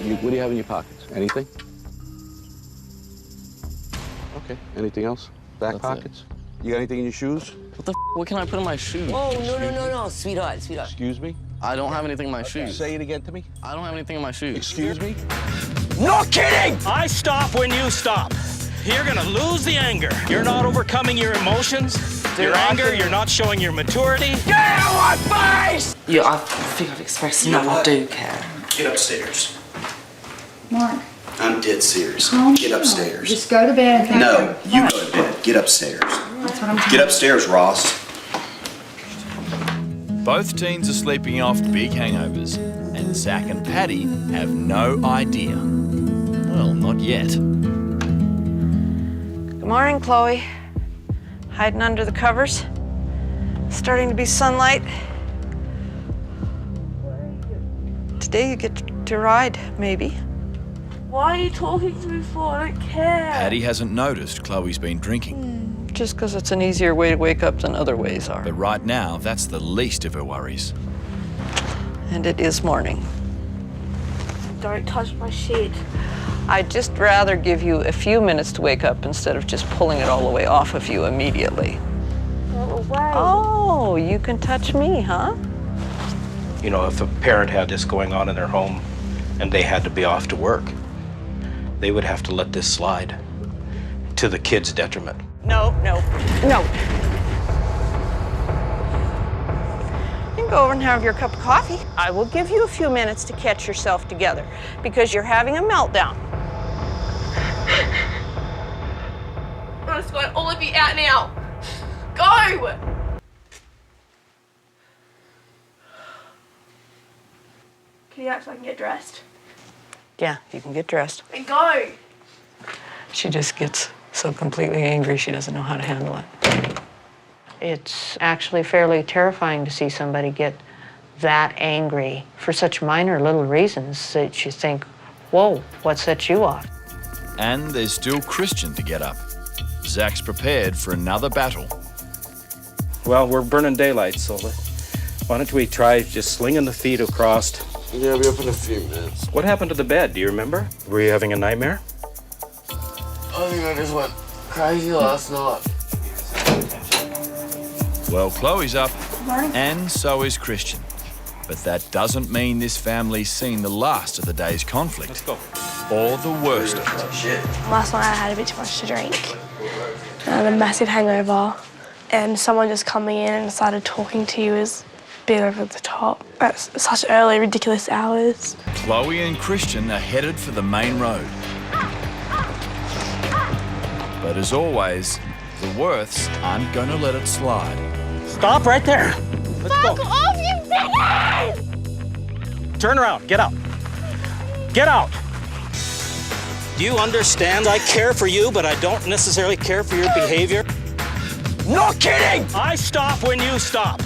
What do you have in your pockets? Anything? Okay. Anything else? Back That's pockets? You got anything in your shoes? What can I put in my shoes? Oh, no, sweetheart. Excuse me? I don't have anything in my shoes. Say it again to me. I don't have anything in my shoes. Excuse me? No kidding! I stop when you stop. You're gonna lose the anger. You're not overcoming your emotions, your anger, you're not showing your maturity. Get out of my face! Yeah, I think I've expressed enough. I do care. Get upstairs. Mark, I'm dead serious. calm Get down. upstairs. Just go to bed and think No, about it. you go to bed. Get upstairs. That's what I'm Get upstairs, Ross. Both teens are sleeping off big hangovers, and Zach and Patty have no idea. Well, not yet. Good morning, Chloe. Hiding under the covers. Starting to be sunlight. Today you get to ride, maybe. Why are you talking to me for? I don't care. Patty hasn't noticed Chloe's been drinking, Just because it's an easier way to wake up than other ways are. but right now, that's the least of her worries. And it is morning. Don't touch my shit. I'd just rather give you a few minutes to wake up instead of just pulling it all the way off of you immediately. Go away. Oh, you can touch me, huh? You know, if a parent had this going on in their home and they had to be off to work, they would have to let this slide to the kid's detriment. No. You can go over and have your cup of coffee. I will give you a few minutes to catch yourself together because you're having a meltdown. I'm just going all of you out now. Go! Can you act so I can get dressed? Yeah, you can get dressed. And go! She just gets so completely angry she doesn't know how to handle it. It's actually fairly terrifying to see somebody get that angry for such minor little reasons that you think, whoa, what set you off? And there's still Christian to get up. Zach's prepared for another battle. Well, we're burning daylight, so why don't we try just slinging the feet across? Yeah, I'll be up in a few minutes. What happened to the bed? Do you remember? Were you having a nightmare? I think I just went crazy last night. Well, Chloe's up, and so is Christian. But that doesn't mean this family's seen the last of the day's conflict. Let's go. Or the worst of it. Last night I had a bit too much to drink. I had a massive hangover, and someone just coming in and started talking to you is a bit over the top at such early, ridiculous hours. Chloe and Christian are headed for the main road. But as always, the Worths aren't going to let it slide. Stop right there. Let's Fuck go. off, you bitches! Turn around. Get out. Get out. Do you understand? I care for you, but I don't necessarily care for your behavior. No kidding! I stop when you stop.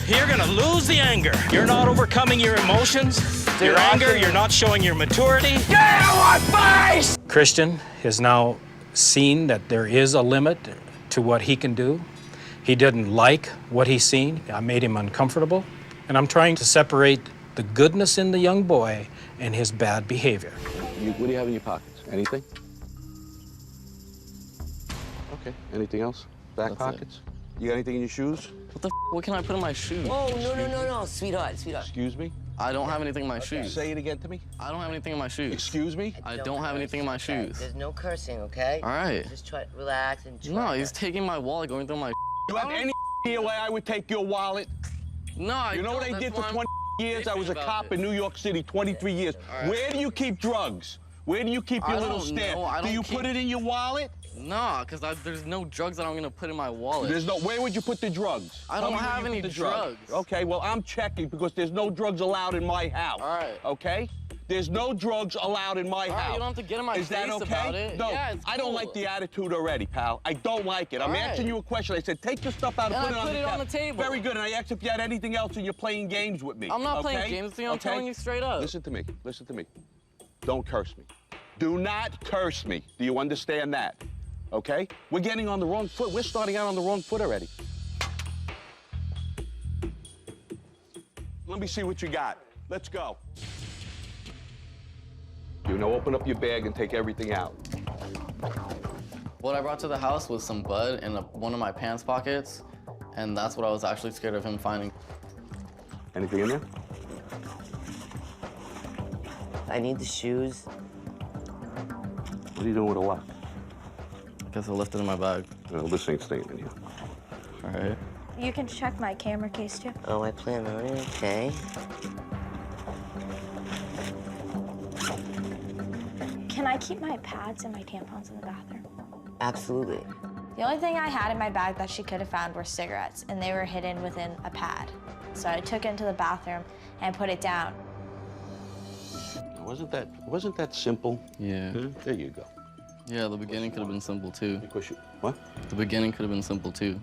You're gonna lose the anger. You're not overcoming your emotions, your anger, you're not showing your maturity. Get out of my face! Christian has now seen that there is a limit to what he can do. He didn't like what he's seen. I made him uncomfortable. And I'm trying to separate the goodness in the young boy and his bad behavior. What do you have in your pockets? Anything? Okay. Anything else? Back That's pockets? You got anything in your shoes? What can I put in my shoes? Oh, no, sweetheart. Excuse me? I don't have anything in my shoes. Say it again to me. I don't have anything in my shoes. Excuse me? I don't have anything in my shoes. There's no cursing, okay? All right. Just try to relax and try. No, he's taking my wallet, going through my. You have any idea why I would take your wallet? No, I You know what don't. I did That's for why 20 years? I was a about cop this. in New York City, 23 years. All right. Where do you keep drugs? Where do you keep your I little don't stamp? know. I Do don't you keep- put it in your wallet? No, because there's no drugs that I'm gonna put in my wallet. There's no. Where would you put the drugs? I Tell don't me where have you put any the drugs. Okay, well, I'm checking because there's no drugs allowed in my house. All right. Okay? There's no drugs allowed in my All house. right, you don't have to get in my Is that face okay? about it. No, Yeah, it's I don't cool. like the attitude already, pal. I don't like it. I'm All right. asking you a question. I said, take your stuff out and And put I it on put the it on table. the table. Very good. And I asked if you had anything else and you're playing games with me. I'm not okay? playing games with you. I'm Okay? telling you straight up. Listen to me. Listen to me. Don't curse me. Do not curse me. Do you understand that? Okay? We're getting on the wrong foot. We're starting out on the wrong foot already. Let me see what you got. Let's go. Now open up your bag and take everything out. What I brought to the house was some bud in one of my pants pockets, and that's what I was actually scared of him finding. Anything in there? I need the shoes. What are you doing with a lock? I guess I left it in my bag. No, this ain't staying in here. All right. You can check my camera case, too. Oh, I plan on it, okay. Can I keep my pads and my tampons in the bathroom? Absolutely. The only thing I had in my bag that she could have found were cigarettes, and they were hidden within a pad. So I took it into the bathroom and put it down. Wasn't that simple? Yeah. There you go. Yeah, the beginning could have been simple, too. Because what? The beginning could have been simple, too.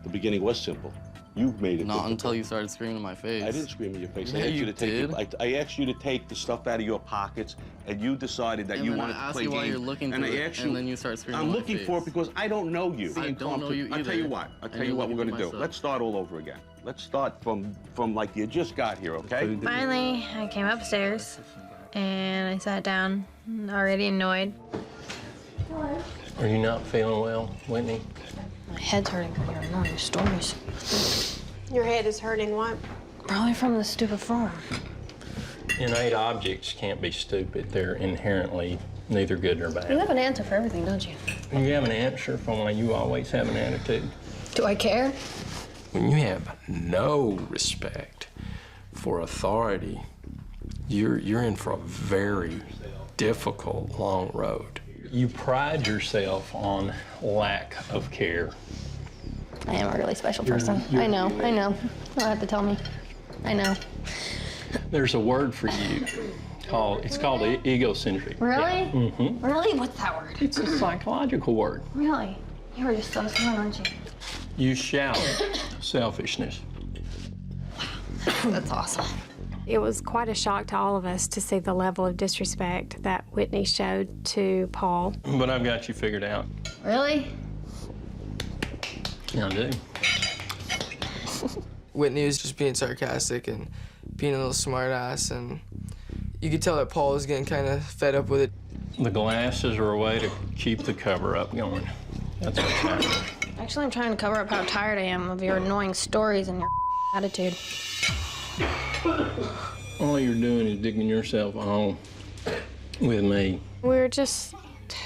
The beginning was simple. You made it Not difficult. until you started screaming in my face. I didn't scream in your face. Yeah, I asked you to take did. I asked you to take the stuff out of your pockets, and you decided that And you then wanted I to asked play you games. why you're looking and through I it, asked you, and then you start screaming I'm in my looking face. for it because I don't know you. I don't know you I'll tell either. you what. I'll And tell you you're what we're looking gonna do. myself. Let's start all over again. Let's start from like you just got here, okay? Finally, I came upstairs and I sat down, already annoyed. Are you not feeling well, Whitney? My head's hurting from hearing all your stories. Your head is hurting, what? Probably from the stupid phone. Innate objects can't be stupid. They're inherently neither good nor You bad. have an answer for everything, don't you? You have an answer for why you always have an attitude. Do I care? When you have no respect for authority, you're in for a very difficult, long road. You pride yourself on lack of care. I am a really special person. I know. You don't have to tell me. I know. There's a word for you it's called egocentric. Really? Yeah. Mm-hmm. Really? What's that word? It's a psychological word. Really? You're just so smart, aren't you? You shout selfishness. That's awesome. It was quite a shock to all of us to see the level of disrespect that Whitney showed to Paul. But I've got you figured out. Really? I do. Whitney was just being sarcastic and being a little smartass, and you could tell that Paul was getting kind of fed up with it. The glasses are a way to keep the cover up going. That's what's happening. Actually, I'm trying to cover up how tired I am of your annoying stories and your attitude. All you're doing is digging yourself a hole with me. We were just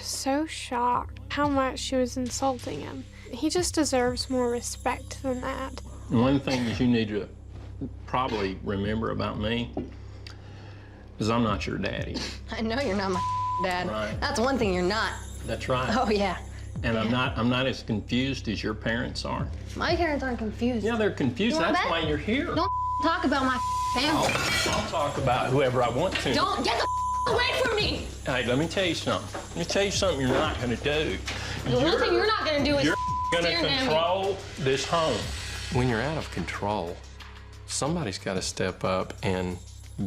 so shocked how much she was insulting him. He just deserves more respect than that. One thing that you need to probably remember about me is I'm not your daddy. I know you're not my dad. Right. That's one thing you're not. That's right. Oh, yeah. And I'm not as confused as your parents are. My parents aren't confused. Yeah, they're confused. You wanna That's bet? why you're here. Don't talk about my family. I'll talk about whoever I want to. Don't get the away from me! Hey, let me tell you something. Let me tell you something you're not going to do. The one thing you're not gonna do is You're going to staring at me. control this home. When you're out of control, somebody's got to step up and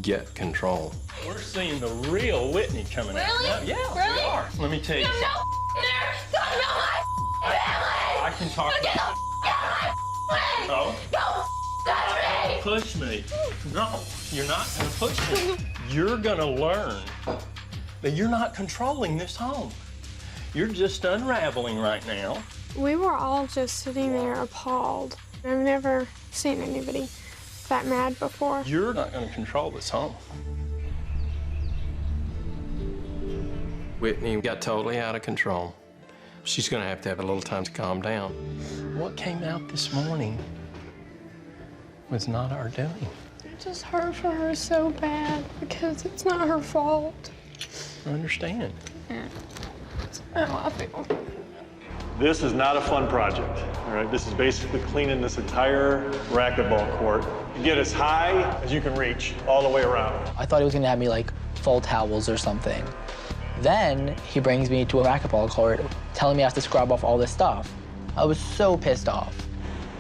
get control. We're seeing the real Whitney coming out. Really? Yeah, Really? we are. Let me tell you You have something. no there talking about my family! I can talk Get the about out of my way! No. Go out of me! Push me. No, you're not going to push me. You're going to learn that you're not controlling this home. You're just unraveling right now. We were all just sitting there appalled. I've never seen anybody that mad before. You're not going to control this home. Whitney got totally out of control. She's going to have a little time to calm down. What came out this morning was not our doing. I just hurt for her so bad because it's not her fault. I understand. That's how I feel. This is not a fun project, all right? This is basically cleaning this entire racquetball court. You get as high as you can reach all the way around. I thought he was gonna have me like fold towels or something. Then he brings me to a racquetball court, telling me I have to scrub off all this stuff. I was so pissed off.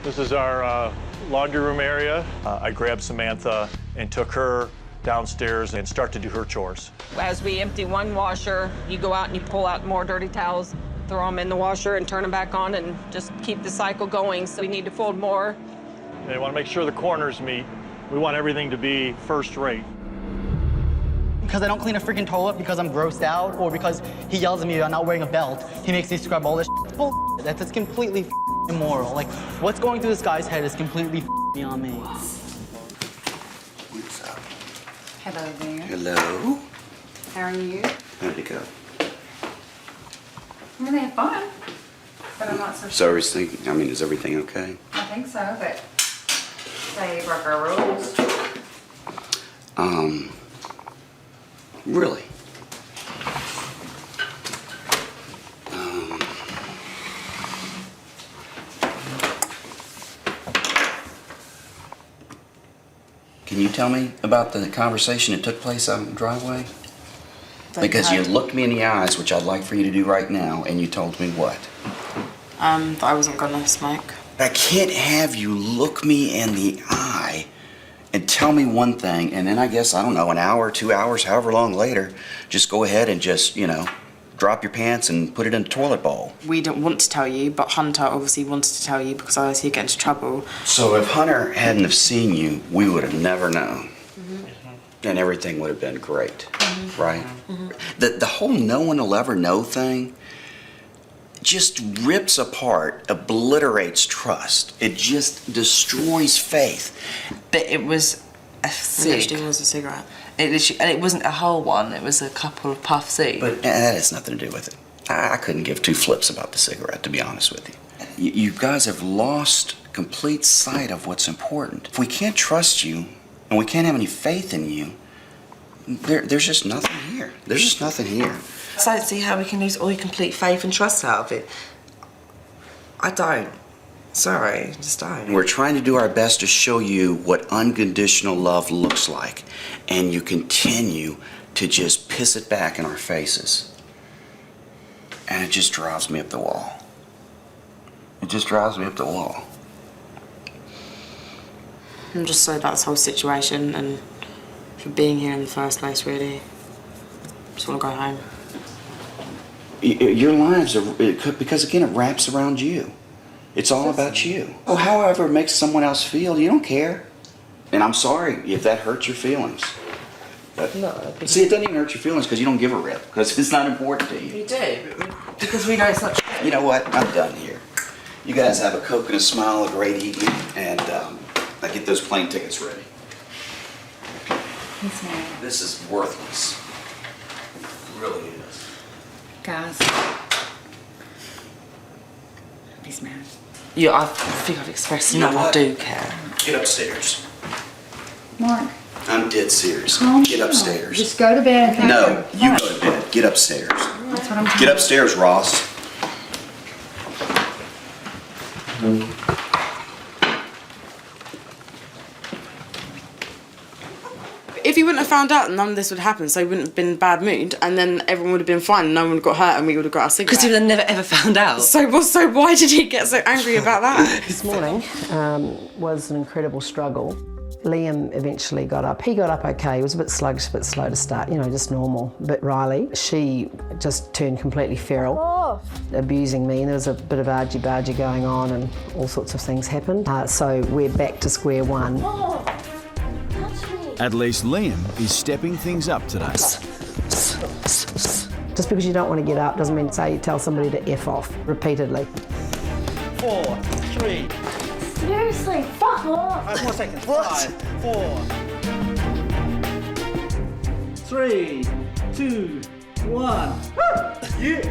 This is our laundry room area. I grabbed Samantha and took her downstairs and start to do her chores. As we empty one washer, you go out and you pull out more dirty towels, throw them in the washer and turn them back on and just keep the cycle going. So we need to fold more. They want to make sure the corners meet. We want everything to be first rate. because I don't clean a freaking toilet because I'm grossed out, or because he yells at me I'm not wearing a belt, he makes me scrub all this shit. Bull. That's completely immoral. Like, what's going through this guy's head is completely beyond me. What's up? Hello there. Hello. How are you? How'd it go? I mean, they had fun, but I'm not so So I was thinking, I mean, is everything okay? I think so, but they broke our rules. Really? Can you tell me about the conversation that took place out in the driveway? Because you looked me in the eyes, which I'd like for you to do right now, and you told me what? That I wasn't gonna smoke. I can't have you look me in the eye and tell me one thing, and then I guess, I don't know, an hour, 2 hours, however long later, just go ahead and just, you know, drop your pants and put it in the toilet bowl. We didn't want to tell you, but Hunter obviously wanted to tell you because otherwise he'd get into trouble. So if Hunter hadn't have seen you, we would have never known. And everything would have been great, right? The whole no one will ever know thing just rips apart, obliterates trust. It just destroys faith. But it was a cig. It literally was a cigarette. And it wasn't a whole one, it was a couple of puffs each. But that has nothing to do with it. I couldn't give two flips about the cigarette, to be honest with you. You guys have lost complete sight of what's important. If we can't trust you, and we can't have any faith in you, there's just nothing here. There's just nothing here. So I don't see how we can lose all your complete faith and trust out of it. I don't. Sorry, I just don't. We're trying to do our best to show you what unconditional love looks like, and you continue to just piss it back in our faces. And it just drives me up the wall. It just drives me up the wall. I'm just sorry about this whole situation and for being here in the first place, really. Just want to go home. Your lives are, because again, it wraps around you. It's all about you. Well, however it makes someone else feel, you don't care. And I'm sorry if that hurts your feelings. But, no. See, it doesn't even hurt your feelings because you don't give a rip, because it's not important to you. You do, because we know it's not true. You know what? I'm done here. You guys have a Coke and a smile, a great evening, and I get those plane tickets ready. Yes, ma'am. This is worthless. It really is. Guys. He's mad. Yeah, I think I've expressed You know enough. I what? do care. Get upstairs. Mark. I'm dead serious. Calm Get down. upstairs. Just go to bed. And No, you go to bed. Get upstairs. That's what I'm telling Get upstairs, Ross. If you wouldn't have found out, none of this would happen, so we wouldn't have been in a bad mood, and then everyone would have been fine, and no one would have got hurt, and we would have got our cigarette. Because he would have never ever found out. So why did he get so angry about that? This morning was an incredible struggle. Liam eventually got up. He got up okay. He was a bit sluggish, a bit slow to start, you know, just normal. But Riley, she just turned completely feral, abusing me. There was a bit of argy-bargy going on and all sorts of things happened. So we're back to square one. At least Liam is stepping things up today. Just because you don't want to get up doesn't mean to tell somebody to F off repeatedly. 4, 3. Seriously, fuck off. 5 more seconds. 5, 4, 3, 2, 1. Yeah.